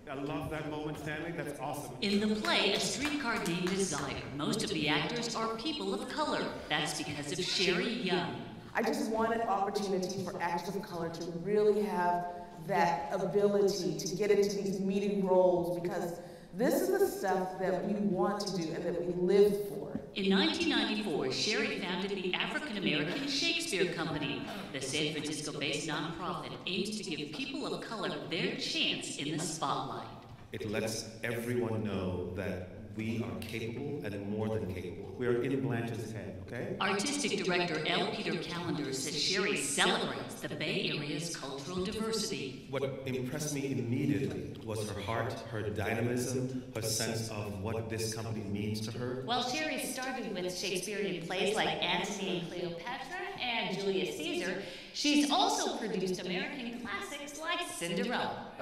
I love that moment, Stanley. That's awesome. In the play, A Streetcar Named Desire, most of the actors are people of color. That's because of Sherry Young. I just wanted opportunity for actors of color to really have that ability to get into these meeting roles, because this is the stuff that we want to do and that we live for. In 1994, Sherry founded the African American Shakespeare Company. The San Francisco-based nonprofit aims to give people of color their chance in the spotlight. It lets everyone know that we are capable and more than capable. We are in Blanche's head, okay? Artistic director L. Peter Callender says Sherry celebrates the Bay Area's cultural diversity. What impressed me immediately was her heart, her dynamism, her sense of what this company means to her. Well, Sherry started with Shakespearean plays like Antony and Cleopatra and Julius Caesar. She's also produced American classics like Cinderella.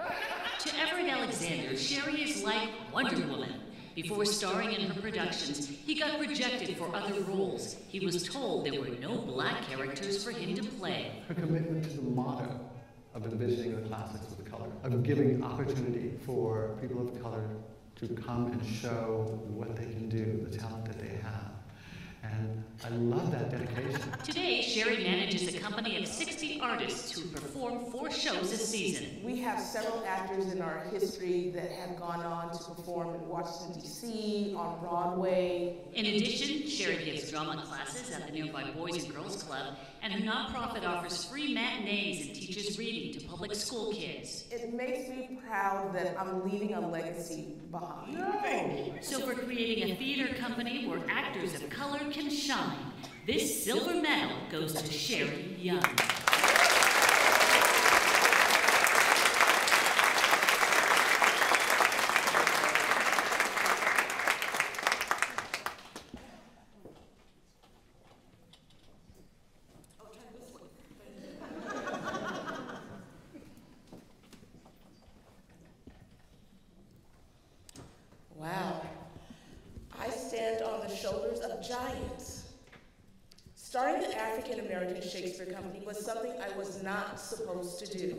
To Everett Alexander, Sherry is like Wonder Woman. Before starring in her productions, he got rejected for other roles. He was told there were no black characters for him to play. Her commitment to the motto of envisioning the classics with color, of giving opportunity for people of color to come and show what they can do, the talent that they have. And I love that dedication. Today, Sherry manages a company of 60 artists who perform 4 shows a season. We have several actors in our history that have gone on to perform in Washington, D.C., on Broadway. In addition, Sherry gives drama classes at the nearby Boys and Girls Club, and her nonprofit offers free matinees and teaches reading to public school kids. It makes me proud that I'm leaving a legacy behind. So for creating a theater company where actors of color can shine, this silver medal goes to Sherry Young. Wow, I stand on the shoulders of giants. Starting the African American Shakespeare Company was something I was not supposed to do.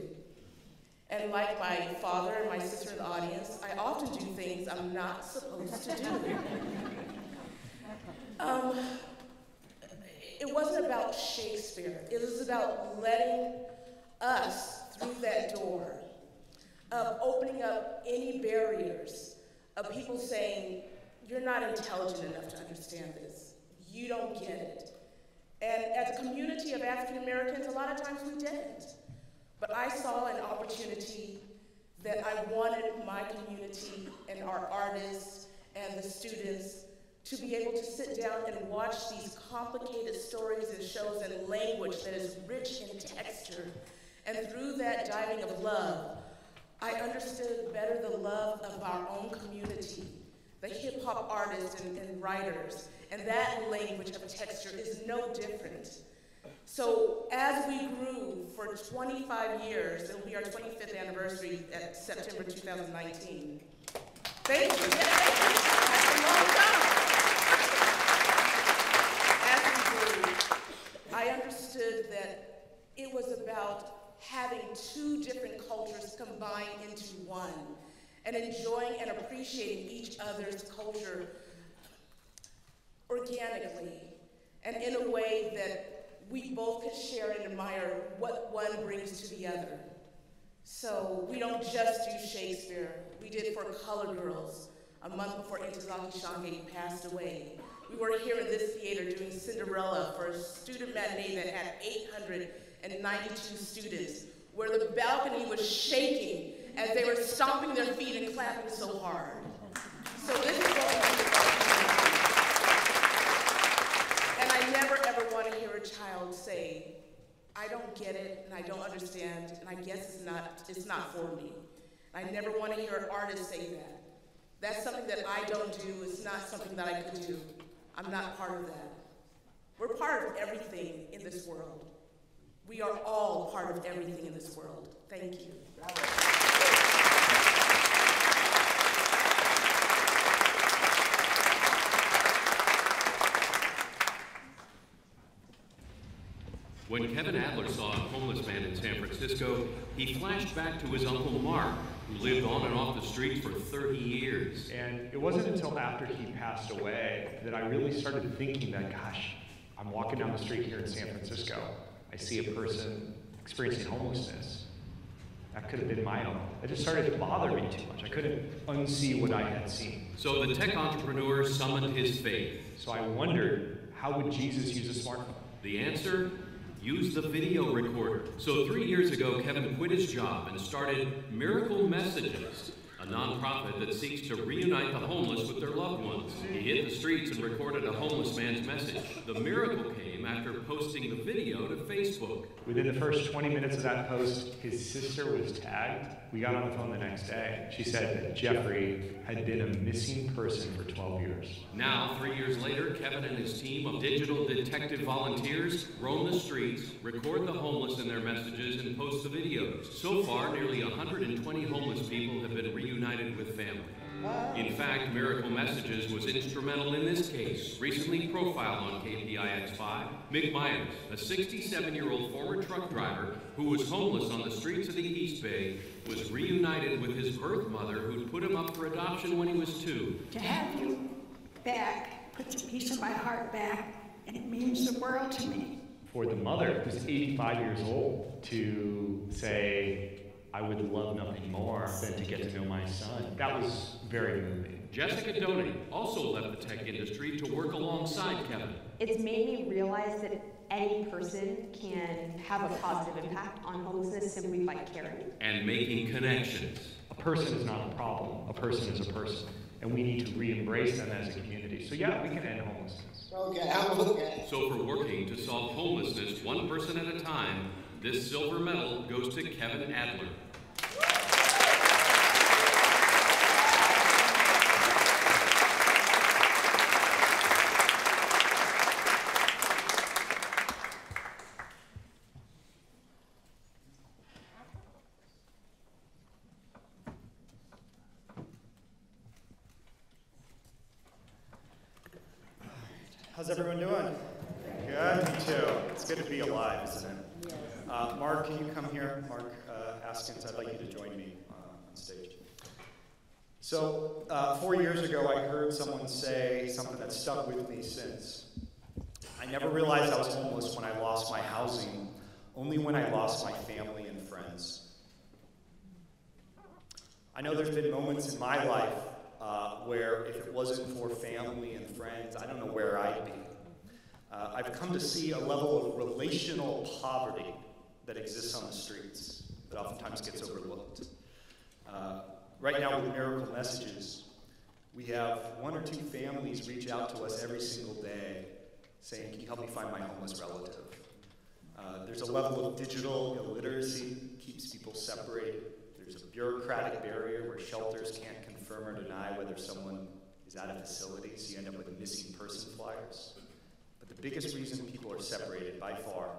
And like my father and my sister in the audience, I often do things I'm not supposed to do. It wasn't about Shakespeare. It was about letting us through that door, of opening up any barriers, of people saying, you're not intelligent enough to understand this. You don't get it. And as a community of African Americans, a lot of times we didn't. But I saw an opportunity that I wanted my community and our artists and the students to be able to sit down and watch these complicated stories and shows in language that is rich in texture. And through that diving of love, I understood better the love of our own community, the hip-hop artists and writers, and that language of texture is no different. So as we grew for 25 years, it will be our 25th anniversary at September 2019. Thank you. That's a long time. As we grew, I understood that it was about having 2 different cultures combined into one, and enjoying and appreciating each other's culture organically, and in a way that we both could share and admire what one brings to the other. So we don't just do Shakespeare. We did for Color Girls a month before Ntozake Shange passed away. We were here in this theater doing Cinderella for a student matinee that had 892 students, where the balcony was shaking as they were stomping their feet and clapping so hard. So this is what we do. And I never ever want to hear a child say, I don't get it, and I don't understand, and I guess it's not for me. I never want to hear an artist say that. That's something that I don't do. It's not something that I could do. I'm not part of that. We're part of everything in this world. We are all part of everything in this world. Thank you. When Kevin Adler saw a homeless man in San Francisco, he flashed back to his Uncle Mark, who lived on and off the streets for 30 years. And it wasn't until after he passed away that I really started thinking that, gosh, I'm walking down the street here in San Francisco. I see a person experiencing homelessness. That could have been my own. It just started to bother me too much. I couldn't unsee what I had seen. So the tech entrepreneur summoned his faith. So I wondered, how would Jesus use a smartphone? The answer? Use the video recorder. So 3 years ago, Kevin quit his job and started Miracle Messages, a nonprofit that seeks to reunite the homeless with their loved ones. He hit the streets and recorded a homeless man's message. The miracle came after posting the video to Facebook. Within the first 20 minutes of that post, his sister was tagged. We got on the phone the next day. She said that Jeffrey had been a missing person for 12 years. Now, 3 years later, Kevin and his team of digital detective volunteers roam the streets, record the homeless in their messages, and post the videos. So far, nearly 120 homeless people have been reunited with family. In fact, Miracle Messages was instrumental in this case. Recently profiled on KPIX5, Mick Myers, a 67-year-old former truck driver who was homeless on the streets of the East Bay, was reunited with his birth mother who'd put him up for adoption when he was 2. To have you back puts a piece of my heart back, and it means the world to me. For the mother, who's 85 years old, to say, I would love nothing more than to get to know my son, that was very moving. Jessica Doney also left the tech industry to work alongside Kevin. It's made me realize that any person can have a positive impact on homelessness simply by caring. And making connections. A person is not a problem. A person is a person. And we need to re-embrace them as a community. So yeah, we can end homelessness. Okay. So for working to solve homelessness one person at a time, this silver medal goes to Kevin Adler. How's everyone doing? Good, me too. It's good to be alive, isn't it? Mark, can you come here? Mark Askins, I'd like you to join me on stage. So, 4 years ago, I heard someone say something that stuck with me since. I never realized I was homeless when I lost my housing, only when I lost my family and friends. I know there's been moments in my life where if it wasn't for family and friends, I don't know where I'd be. I've come to see a level of relational poverty that exists on the streets that oftentimes gets overlooked. Right now with Miracle Messages, we have 1 or 2 families reach out to us every single day saying, can you help me find my homeless relative? There's a level of digital illiteracy that keeps people separated. There's a bureaucratic barrier where shelters can't confirm or deny whether someone is at a facility, so you end up with missing person flyers. But the biggest reason people are separated by far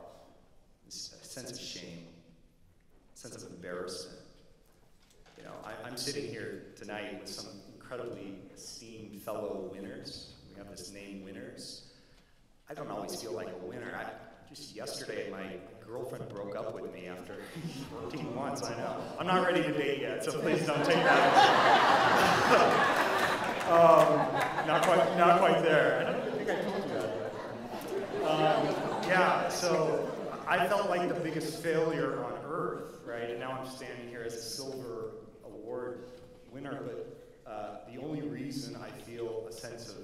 is a sense of shame, a sense of embarrassment. You know, I'm sitting here tonight with some incredibly esteemed fellow winners. We have this name Winners. I don't always feel like a winner. Just yesterday, my girlfriend broke up with me after 14 months, I know. I'm not ready to date yet, so please don't take that. Not quite there. I don't think I told you that. Yeah, so I felt like the biggest failure on earth, right? And now I'm standing here as a Silver Award winner, but the only reason I feel a sense of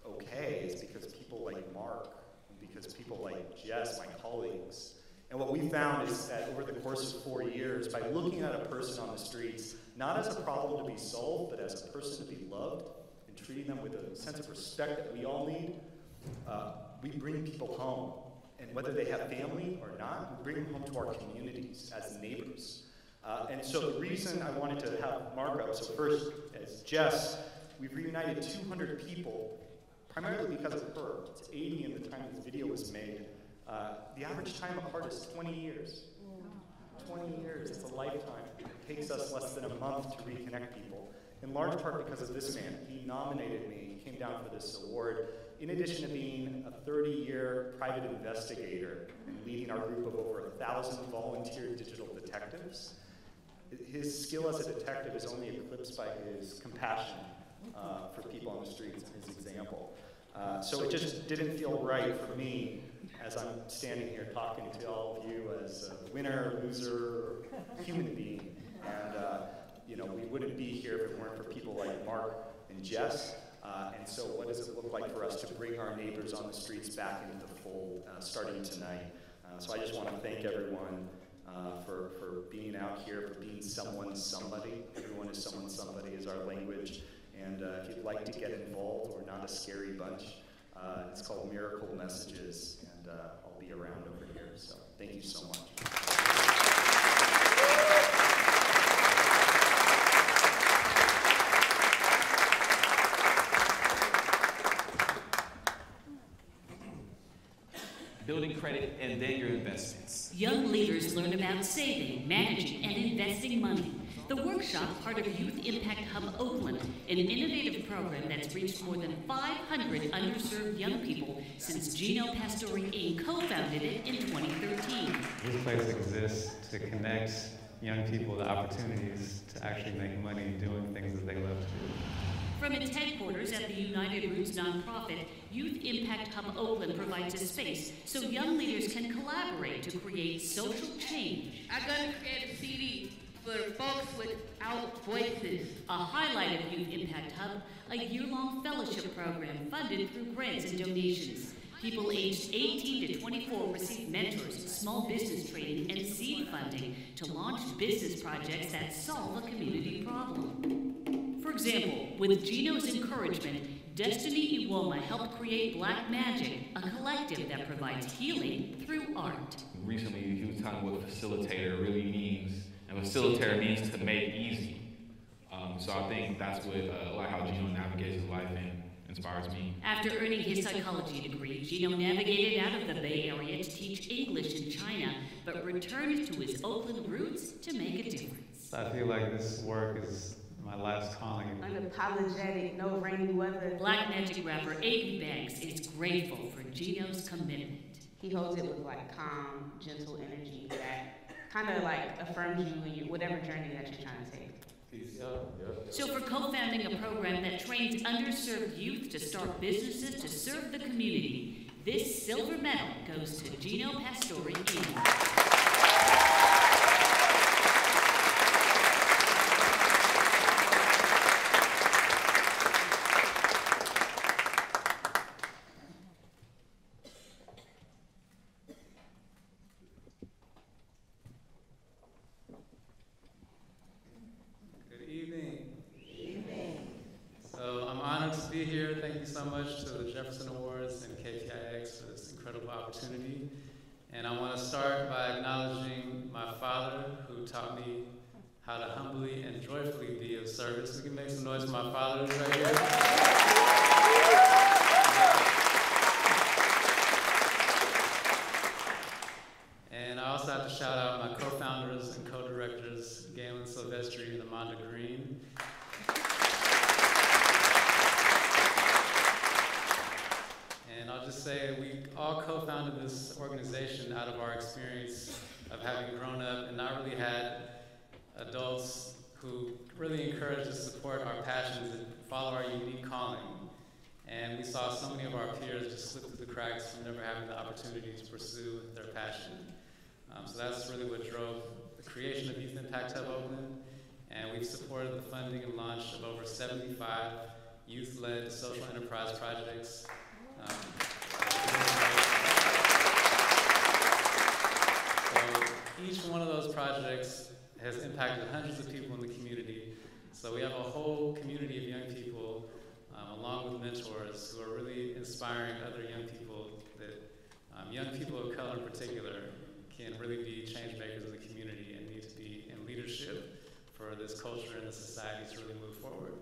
okay is because people like Mark, because people like Jess, my colleagues. And what we found is that over the course of 4 years, by looking at a person on the streets, not as a problem to be solved, but as a person to be loved, and treating them with a sense of respect that we all need, we bring people home. And whether they have family or not, we bring them home to our communities as neighbors. And so the reason I wanted to have Mark up, so first, as Jess, we've reunited 200 people, primarily because of her. It's 80 in the time this video was made. The average time apart is 20 years. 20 years, it's a lifetime. It takes us less than a month to reconnect people, in large part because of this man. He nominated me, he came down for this award, in addition to being a 30-year private investigator and leading our group of over 1,000 volunteer digital detectives. his skill as a detective is only eclipsed by his compassion for people on the streets and his example. So it just didn't feel right for me as I'm standing here talking to all of you as a winner, loser, human being. And you know, we wouldn't be here if it weren't for people like Mark and Jess. And so what does it look like for us to bring our neighbors on the streets back into the fold starting tonight? So I just want to thank everyone for being out here, for being someone's somebody. Everyone is someone's somebody is our language. And if you'd like to get involved, we're not a scary bunch. It's called Miracle Messages, and I'll be around over here. So thank you so much. Building credit, and then your investments. Young leaders learn about saving, managing, and investing money. The workshop, part of Youth Impact Hub Oakland, an innovative program that's reached more than 500 underserved young people since Gino Pastore Inc. co-founded it in 2013. This place exists to connect young people to opportunities to actually make money doing things that they love to do. From its headquarters at the United Roots nonprofit, Youth Impact Hub Oakland provides a space so young leaders can collaborate to create social change. I'm going to create a CD for folks without voices. A highlight of Youth Impact Hub, a year-long fellowship program funded through grants and donations. People aged 18 to 24 receive mentors, small business training, and seed funding to launch business projects that solve a community problem. For example, with Gino's encouragement, Destiny Iwoma helped create Black Magic, a collective that provides healing through art. Recently, he was telling what facilitator really means, and facilitator means to make easy. So I think that's what, like how Gino navigates his life and inspires me. After earning his psychology degree, Gino navigated out of the Bay Area to teach English in China, but returned to his Oakland roots to make a difference. I feel like this work is my life's calling. Unapologetic, no rainy weather. Black Magic rapper A.B. Banks is grateful for Gino's commitment. He holds it with like calm, gentle energy that kind of like affirms you in your whatever journey that you're trying to take. So for co-founding a program that trains underserved youth to start businesses to serve the community, this silver medal goes to Gino Pastore Inc. Thank you so much to the Jefferson Awards and KPIX for this incredible opportunity. And I want to start by acknowledging my father, who taught me how to humbly and joyfully be of service. We can make some noise for my father right here. And I also have to shout out my co-founders and co-directors, Galen Silvestri and Amanda Green. And I'll just say we all co-founded this organization out of our experience of having grown up and not really had adults who really encouraged us to support our passions and follow our unique calling. And we saw so many of our peers just slip through the cracks from never having the opportunity to pursue their passion. So that's really what drove the creation of Youth Impact Hub Oakland. And we've supported the funding and launch of over 75 youth-led social enterprise projects. So each one of those projects has impacted hundreds of people in the community. So we have a whole community of young people, along with mentors, who are really inspiring other young people that young people of color in particular can really be change makers in the community and need to be in leadership for this culture and the society to really move forward.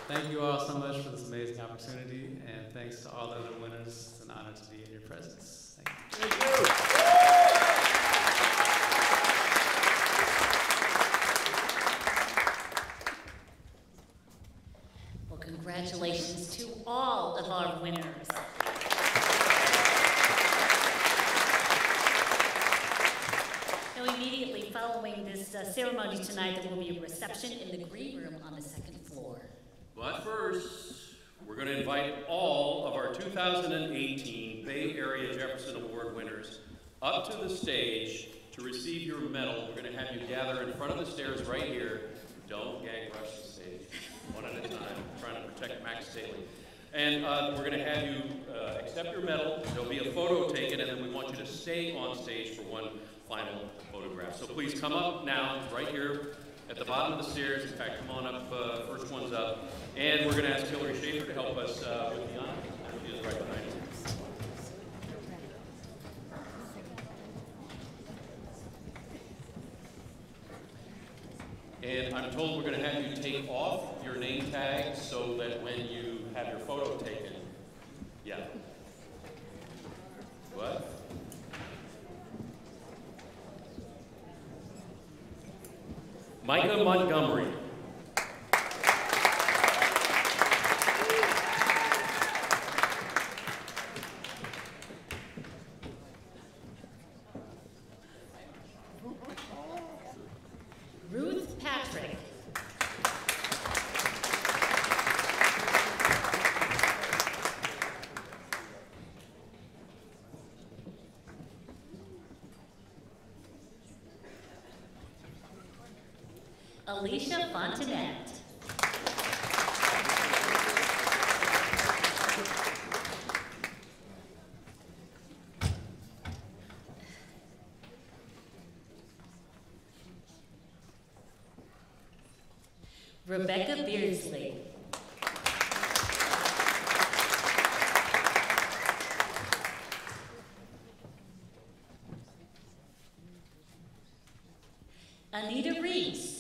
Thank you all so much for this amazing opportunity, and thanks to all the other winners. It's an honor to be in your presence. Thank you. Well, congratulations to all of our winners. immediately following this ceremony tonight, there will be a reception in the green room on the second floor. But first, we're going to invite all of our 2018 Bay Area Jefferson Award winners up to the stage to receive your medal. We're going to have you gather in front of the stairs right here. Don't gang rush the stage, one at a time. I'm trying to protect Max Staley. And we're going to have you accept your medal. There'll be a photo taken, and then we want you to stay on stage for one final photograph. So please come up now, right here at the bottom of the stairs. In fact, come on up, first one's up. And we're going to ask Hillary Schaefer to help us with the honor. She is right behind you. And I'm told we're going to have you take off your name tag so that when you have your photo taken, yeah. What? Micah Montgomery. Ruth Patrick. Alicia Fontanette. Rebecca Beardsley. Anita Reese.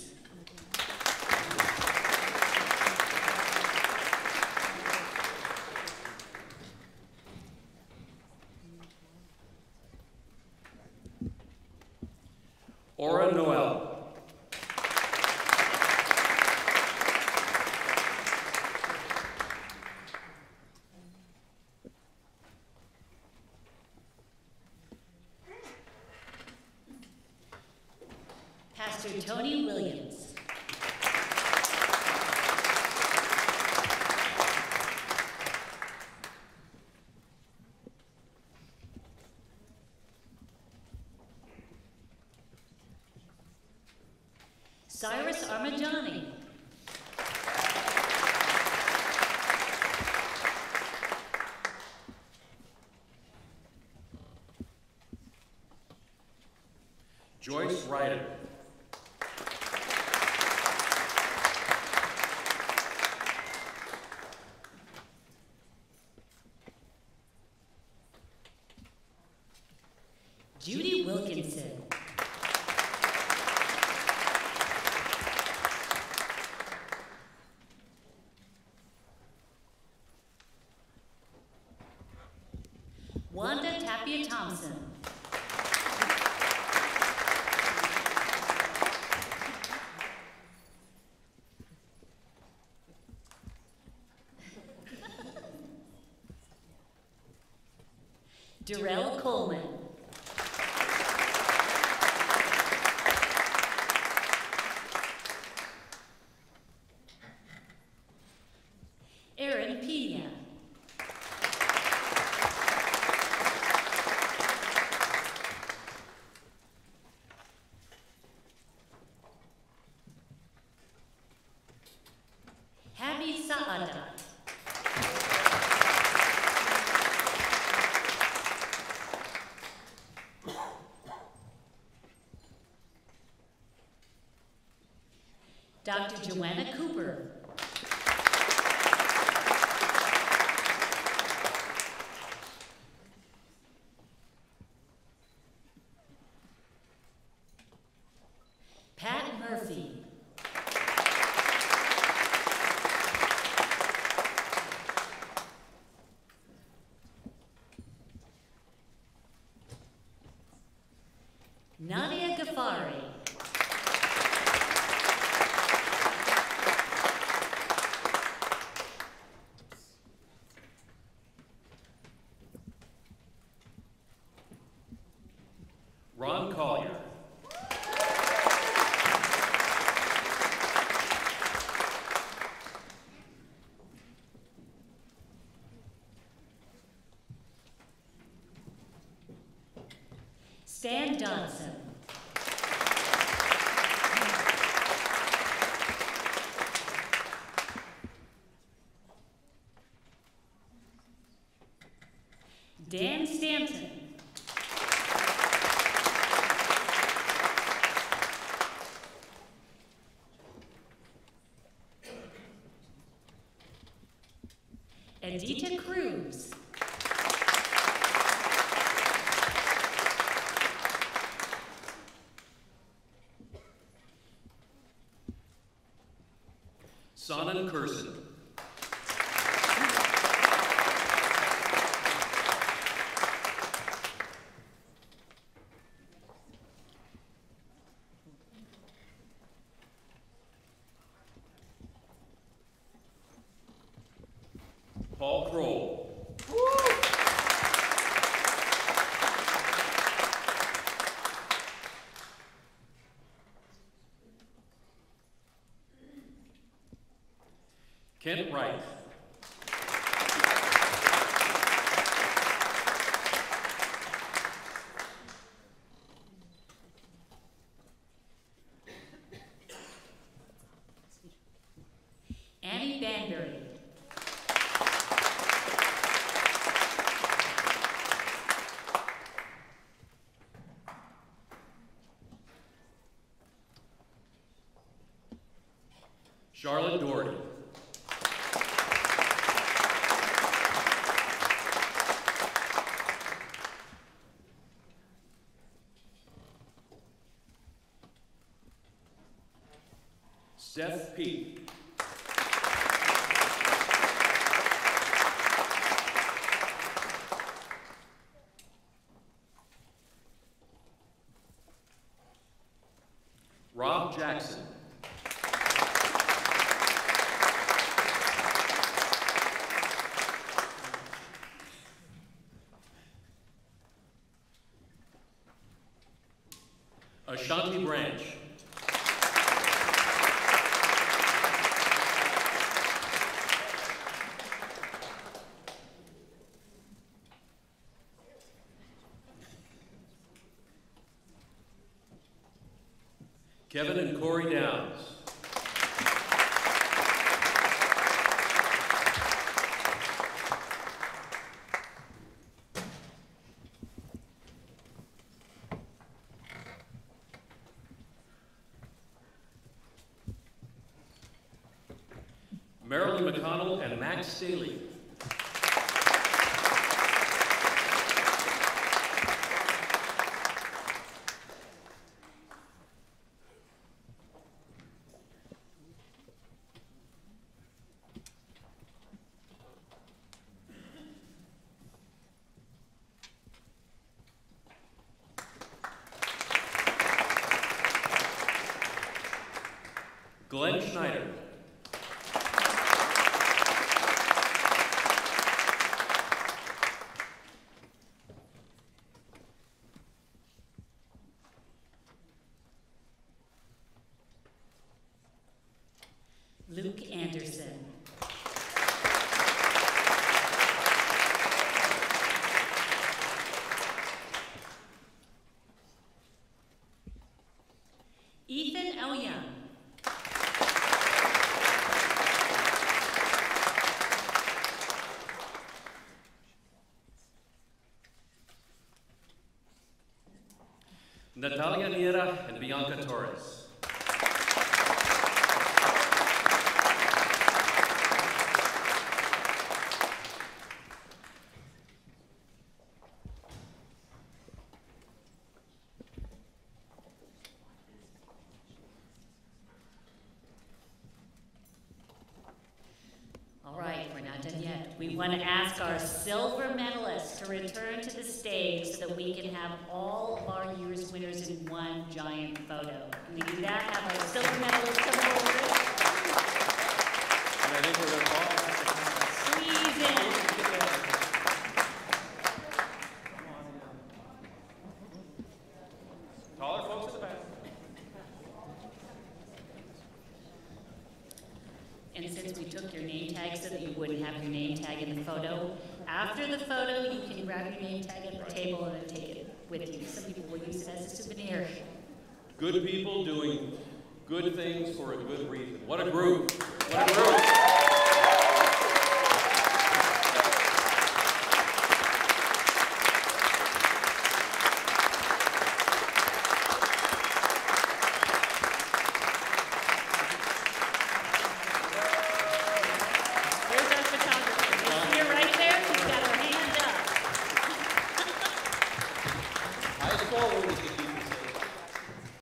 Aura Noel. Pastor Tony Williams. Cyrus Armajani. Joyce Ryder. Judy Wilkinson. Wanda Tapia Thompson. Darrell Coleman. Aaron Pena. Habi Saadat. Dr. Joanna Cooper. Pat Murphy. Nadia Ghaffari. Ron Collier. Johnson. Dan Stanton. Edita Cruz. Sonnen Kursen. Paul Kroll. Kent Wright. Annie Banbury. Charlotte Doherty. Steph Peak. Rob Jackson. Ashanti Branch. Kevin and Corey Downs. Marilyn McConnell and Max Staley. Glenn Schneider. Luke Anderson. Ethan Elyoung. Natalia Niera and Bianca Torres. All right, we're not done yet. We want to ask our silver medalists to return to the stage so that we can have all of our year's winners in one giant photo. Can we do that? Have our silver medalists come over? And I think we're going to all have to kind of squeeze in. Taller folks in the back. And since we took your name tag so that you wouldn't have your name tag in the photo, after the photo you can grab your name tag at the table and then take it with you. Some people will use it as a souvenir. Good people doing good things for a good reason. What a group. What a group.